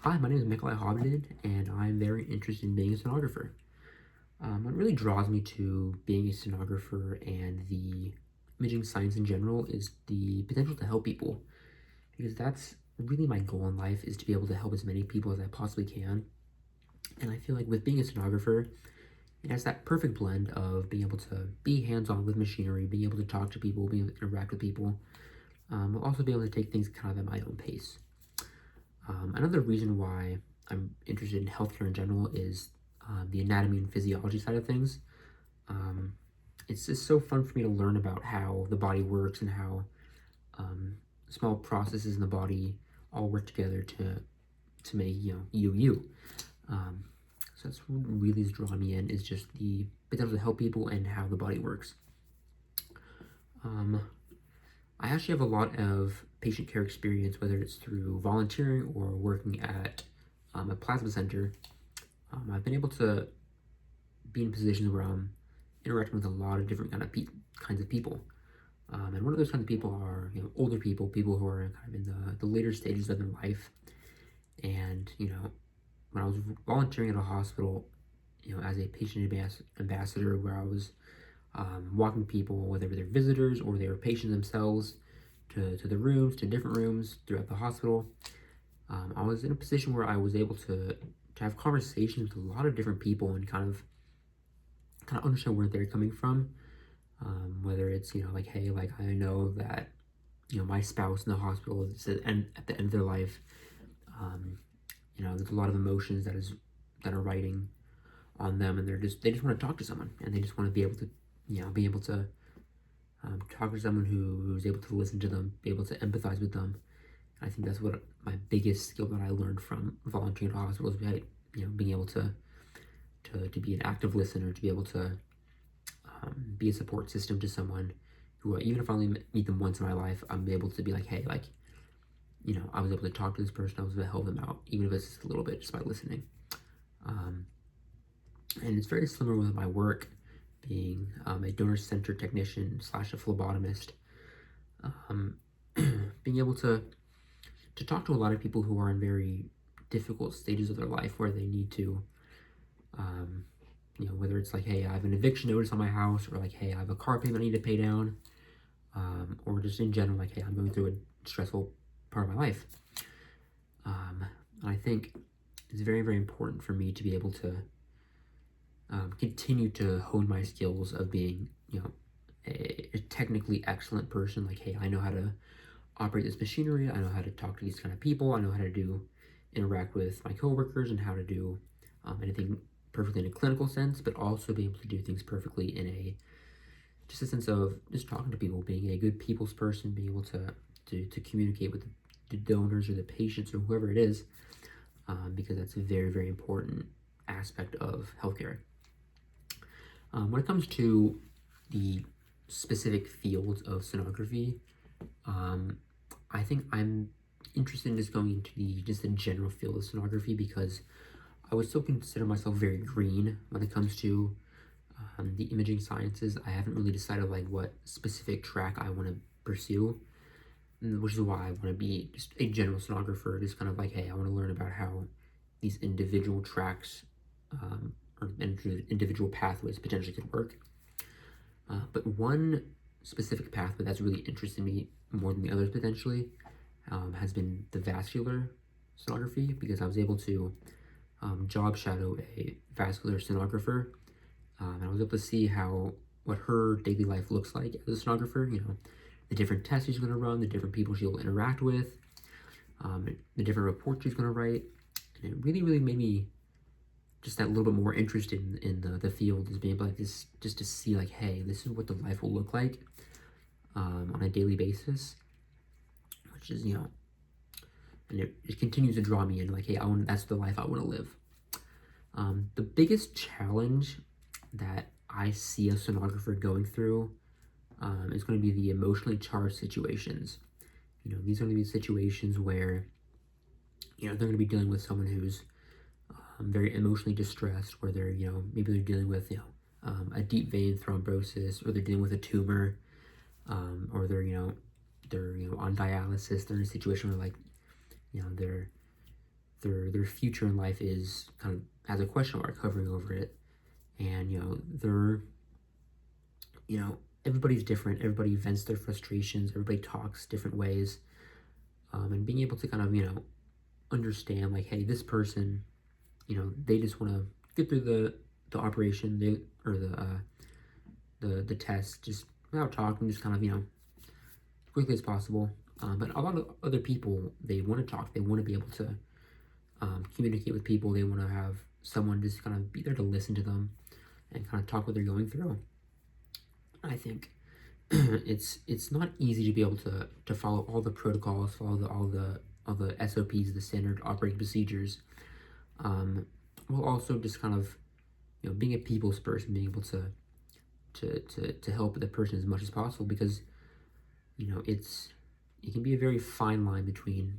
Hi, my name is Mikolai Hobden, and I'm very interested in being a sonographer. What really draws me to being a sonographer and the imaging science in general is the potential to help people, because that's really my goal in life is to be able to help as many people as I possibly can. And I feel like with being a sonographer, it has that perfect blend of being able to be hands-on with machinery, being able to talk to people, being able to interact with people, but also be able to take things kind of at my own pace. Another reason why I'm interested in healthcare in general is the anatomy and physiology side of things. Um, it's just so fun for me to learn about how the body works and how um, small processes in the body all work together to make you. Um, so that's what really has drawn me in is just the potential to help people and how the body works. Um, I actually have a lot of patient care experience, whether it's through volunteering or working at a plasma center. I've been able to be in positions where I'm interacting with a lot of different kinds of people. And one of those kinds of people are, older people, people who are kind of in the later stages of their life. And, when I was volunteering at a hospital, as a patient ambassador, where I was walking people, whether they're visitors or they were patients themselves, to the rooms, to different rooms throughout the hospital. I was in a position where I was able to have conversations with a lot of different people and kind of understand where they're coming from. Whether it's like, hey, like I know that my spouse in the hospital is at the end of their life. Um, there's a lot of emotions that are writing on them, and they just want to talk to someone, and they just want to be able to be able to talk to someone who's able to listen to them, be able to empathize with them. I think that's what my biggest skill that I learned from volunteering at a hospital is being able to be an active listener, to be able to be a support system to someone who, even if I only meet them once in my life, I'm able to be like, hey, like, I was able to talk to this person, I was able to help them out, even if it's just a little bit, just by listening. Um, and it's very similar with my work, being a donor center technician / a phlebotomist. Um, being able to talk to a lot of people who are in very difficult stages of their life where they need to, um, whether it's like, hey, I have an eviction notice on my house, or like, hey, I have a car payment I need to pay down, or just in general, like, hey, I'm going through a stressful part of my life. And I think it's very, very important for me to be able to continue to hone my skills of being, a technically excellent person. Like, hey, I know how to operate this machinery. I know how to talk to these kind of people. I know how to interact with my coworkers and how to do anything perfectly in a clinical sense, but also be able to do things perfectly in just a sense of just talking to people, being a good people's person, being able to communicate with the donors or the patients or whoever it is, because that's a very, very important aspect of healthcare. When it comes to the specific fields of sonography, I think I'm interested in just going into the general field of sonography because I would still consider myself very green when it comes to the imaging sciences. I haven't really decided like what specific track I want to pursue, which is why I want to be just a general sonographer. Just kind of like, hey, I want to learn about how these individual tracks or individual pathways potentially could work. But one specific pathway that's really interested me more than the others potentially has been the vascular sonography, because I was able to job shadow a vascular sonographer, and I was able to see what her daily life looks like as a sonographer. The different tests she's going to run, the different people she'll interact with, the different reports she's going to write, and it really, really made me just that little bit more interested in the field, is being able like this, just to see like, hey, this is what the life will look like on a daily basis, which is and it continues to draw me in like, hey, that's the life I want to live. The biggest challenge that I see a sonographer going through is going to be the emotionally charged situations. These are going to be situations where they're going to be dealing with someone who's very emotionally distressed, where they're maybe they're dealing with a deep vein thrombosis, or they're dealing with a tumor, or they're on dialysis. They're in a situation where like their future in life is kind of has a question mark hovering over it, and they're everybody's different. Everybody vents their frustrations. Everybody talks different ways, and being able to kind of understand like, hey, this person, they just want to get through the operation, or the test, just without talking, just kind of quickly as possible. But a lot of other people, they want to talk. They want to be able to communicate with people. They want to have someone just kind of be there to listen to them and kind of talk what they're going through. I think it's not easy to be able to follow all the protocols, follow all the SOPs, the standard operating procedures, while also just kind of being a people's person, being able to help the person as much as possible, because it can be a very fine line between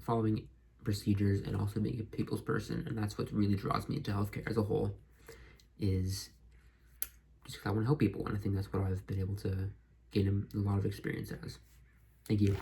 following procedures and also being a people's person, and that's what really draws me into healthcare as a whole, is just 'cause I want to help people, and I think that's what I've been able to gain a lot of experience as. Thank you.